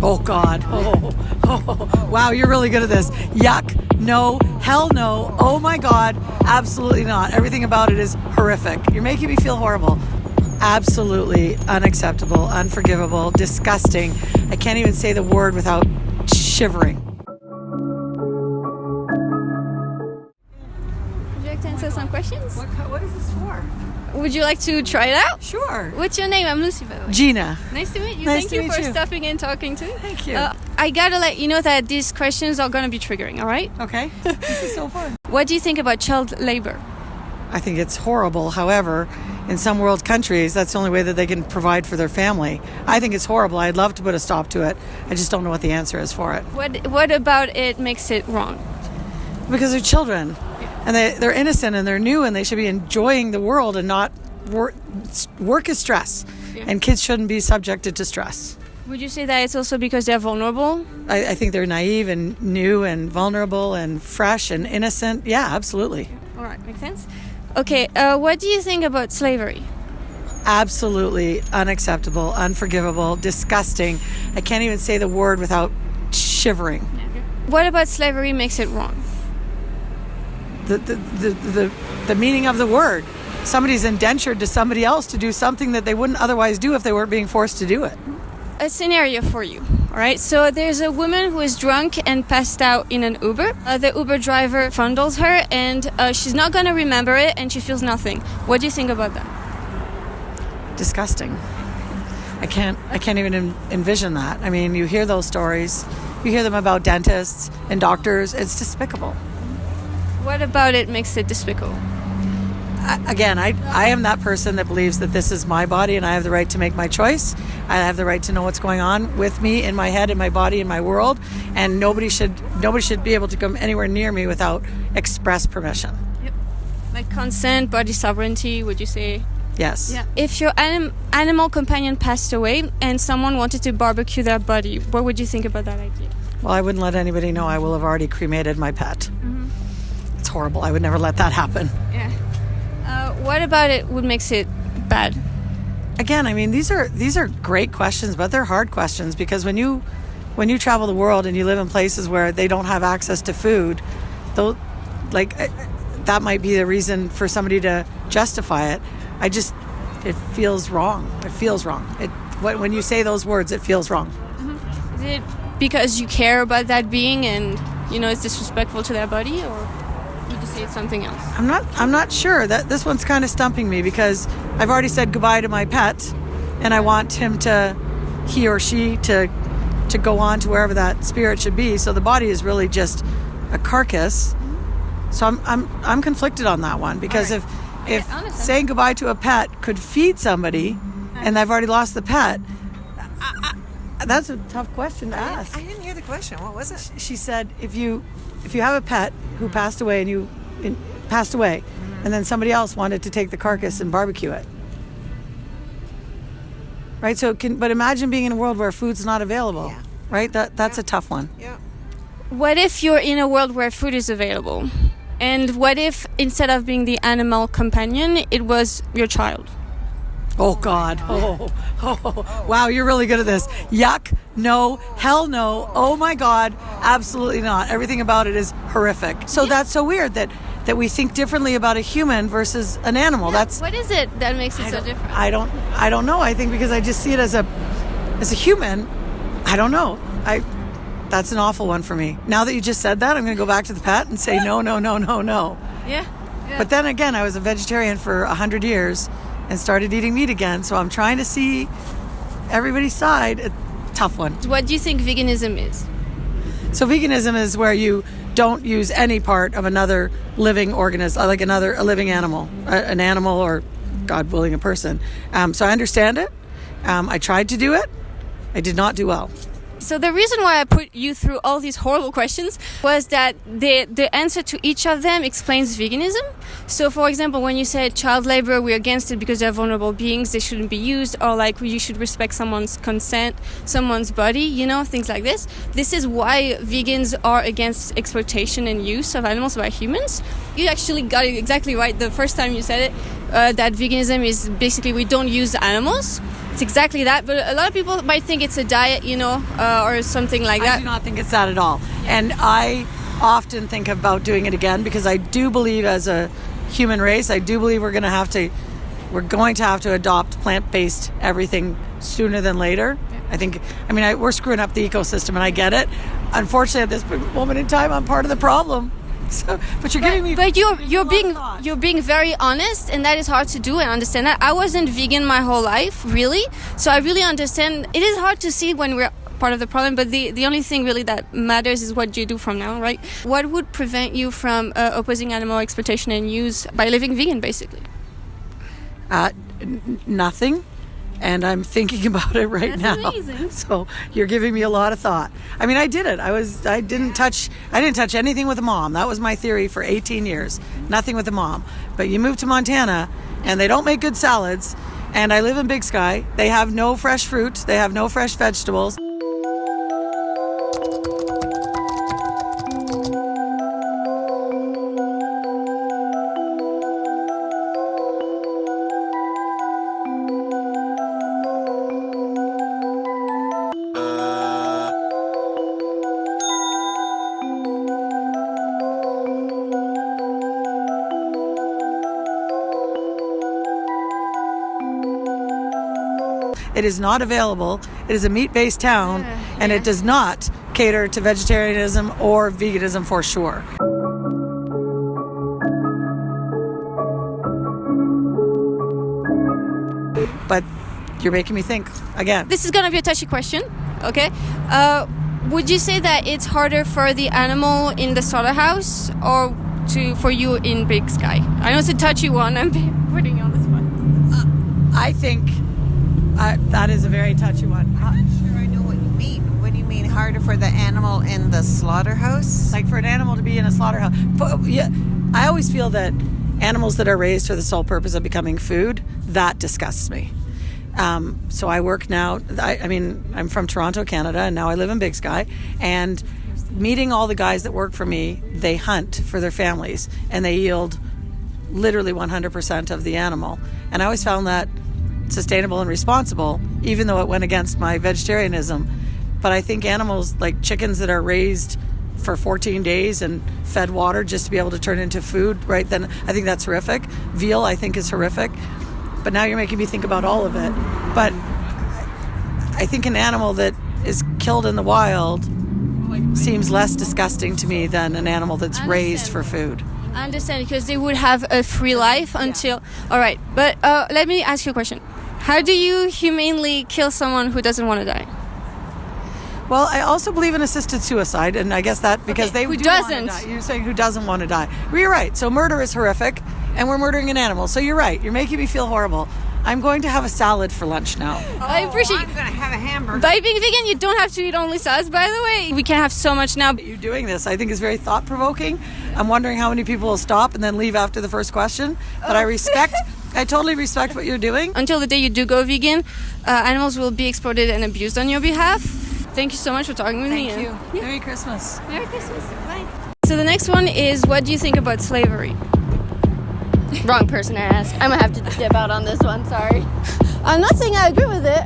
Oh, God. Wow, you're really good at this. Yuck. No. Hell no. Oh, my God. Absolutely not. Everything about it is horrific. You're making me feel horrible. Absolutely unacceptable, unforgivable, disgusting. I can't even say the word without shivering. Would you like to answer some questions? What is this for? Would you like to try it out? Sure. What's your name? I'm Lucy, by the way. Gina. Nice to meet you. Nice Thank to you meet for you. stopping and talking to. Thank you. I gotta let you know that these questions are gonna be triggering, all right? Okay. This is so fun. What do you think about child labor? I think it's horrible. However, in some world countries, that's the only way that they can provide for their family. I think it's horrible. I'd love to put a stop to it. I just don't know what the answer is for it. What about it makes it wrong? Because they're children, and they're innocent, and they're new, and they should be enjoying the world and not work. Work is stress, and kids shouldn't be subjected to stress. Would you say that it's also because they're vulnerable? I think they're naive and new and vulnerable and fresh and innocent. Yeah, absolutely. All right, makes sense. Okay, what do you think about slavery? Absolutely unacceptable, unforgivable, disgusting. I can't even say the word without shivering. What about slavery makes it wrong? The meaning of the word. Somebody's indentured to somebody else to do something that they wouldn't otherwise do if they weren't being forced to do it. A scenario for you, all right? So there's a woman who is drunk and passed out in an Uber. The Uber driver fondles her, and she's not going to remember it, and she feels nothing. What do you think about that? Disgusting. I can't even envision that. I mean, you hear those stories. You hear them about dentists and doctors. It's despicable. What about it makes it despicable? I am that person that believes that this is my body and I have the right to make my choice. I have the right to know what's going on with me, in my head, in my body, in my world, and nobody should be able to come anywhere near me without express permission. Yep. Like consent, body sovereignty, would you say? Yes. Yeah. If your animal companion passed away and someone wanted to barbecue their body, what would you think about that idea? Well, I wouldn't let anybody know. I will have already cremated my pet. Mm-hmm. It's horrible. I would never let that happen. Yeah. What about it would makes it bad? Again, I mean, these are great questions, but they're hard questions because when you travel the world and you live in places where they don't have access to food, that might be the reason for somebody to justify it. It feels wrong. It feels wrong. When you say those words, it feels wrong. Mm-hmm. Is it because you care about that being and it's disrespectful to their body, or would you say it's something else? I'm not sure. That this one's kind of stumping me because I've already said goodbye to my pet, and I want he or she to go on to wherever that spirit should be. So the body is really just a carcass. So I'm conflicted on that one because right. if saying goodbye to a pet could feed somebody, and I've already lost the pet, that's a tough question to ask. I didn't hear the question. What was it? She said if you have a pet who passed away and then somebody else wanted to take the carcass and barbecue it, right? So but imagine being in a world where food's not available, right? That's a tough one. Yeah. What if you're in a world where food is available? And what if instead of being the animal companion, it was your child? Oh, God. Oh, wow, you're really good at this. Yuck. No. Hell no. Oh, my God. Absolutely not. Everything about it is horrific. So that's so weird that we think differently about a human versus an animal. Yeah, what is it that makes it so different? I don't know. I think because I just see it as a human. I don't know. That's an awful one for me. Now that you just said that, I'm going to go back to the pet and say no. Yeah. But then again, I was a vegetarian for 100 years and started eating meat again. So I'm trying to see everybody's side. A tough one. What do you think veganism is? So veganism is where you don't use any part of another living organism, like a living animal, an animal or, God willing, a person. So I understand it. I tried to do it. I did not do well. So the reason why I put you through all these horrible questions was that the answer to each of them explains veganism. So for example, when you said child labor, we're against it because they're vulnerable beings, they shouldn't be used, or like you should respect someone's consent, someone's body, things like this. This is why vegans are against exploitation and use of animals by humans. You actually got it exactly right the first time you said it, that veganism is basically we don't use animals. it's exactly that. But a lot of people might think it's a diet, or something like that. I do not think it's that at all. And I often think about doing it again because I do believe, as a human race, I do believe we're going to have to adopt plant-based everything sooner than later. We're screwing up the ecosystem, and I get it. Unfortunately, at this moment in time, I'm part of the problem. So, but you're giving me. But you're being very honest, and that is hard to do. And understand that. I wasn't vegan my whole life, really. So I really understand. It is hard to see when we're part of the problem, but the only thing really that matters is what you do from now, right? What would prevent you from opposing animal exploitation and use by living vegan, basically? Nothing. And I'm thinking about it right now. That's amazing. So you're giving me a lot of thought. I mean, I did it. I didn't touch anything with a mom. That was my theory for 18 years. Nothing with a mom. But you move to Montana, and they don't make good salads. And I live in Big Sky. They have no fresh fruit. They have no fresh vegetables. It is not available. It is a meat-based town, and it does not cater to vegetarianism or veganism for sure. But you're making me think again. This is going to be a touchy question, okay? Would you say that it's harder for the animal in the slaughterhouse or for you in Big Sky? I know it's a touchy one. I'm putting you on the spot. I think that is a very touchy one. I'm not sure I know what you mean. What do you mean harder for the animal in the slaughterhouse? Like for an animal to be in a slaughterhouse. But, yeah, I always feel that animals that are raised for the sole purpose of becoming food, that disgusts me. So I work now, I'm from Toronto, Canada, and now I live in Big Sky. And meeting all the guys that work for me, they hunt for their families, and they yield literally 100% of the animal. And I always found that sustainable and responsible, even though it went against my vegetarianism. But I think animals like chickens that are raised for 14 days and fed water just to be able to turn into food, right then, I think that's horrific. Veal, I think, is horrific. But now you're making me think about all of it. But I think an animal that is killed in the wild seems less disgusting to me than an animal that's raised for food. I understand, because they would have a free life until... Yeah. All right, but let me ask you a question. How do you humanely kill someone who doesn't want to die? Well, I also believe in assisted suicide, and I guess that because they who do doesn't? Want to die. You're saying who doesn't want to die. Well, you're right. So murder is horrific, and we're murdering an animal. So you're right. You're making me feel horrible. I'm going to have a salad for lunch now. I appreciate. I'm going to have a hamburger. By being vegan, you don't have to eat only salads, by the way. We can have so much now. You doing this, I think, is very thought-provoking. I'm wondering how many people will stop and then leave after the first question. But I totally respect what you're doing. Until the day you do go vegan, animals will be exploited and abused on your behalf. Thank you so much for talking with me. Thank you. Yeah. Merry Christmas. Merry Christmas. Bye. So the next one is, what do you think about slavery? Wrong person to ask. I'm going to have to dip out on this one, sorry. I'm not saying I agree with it.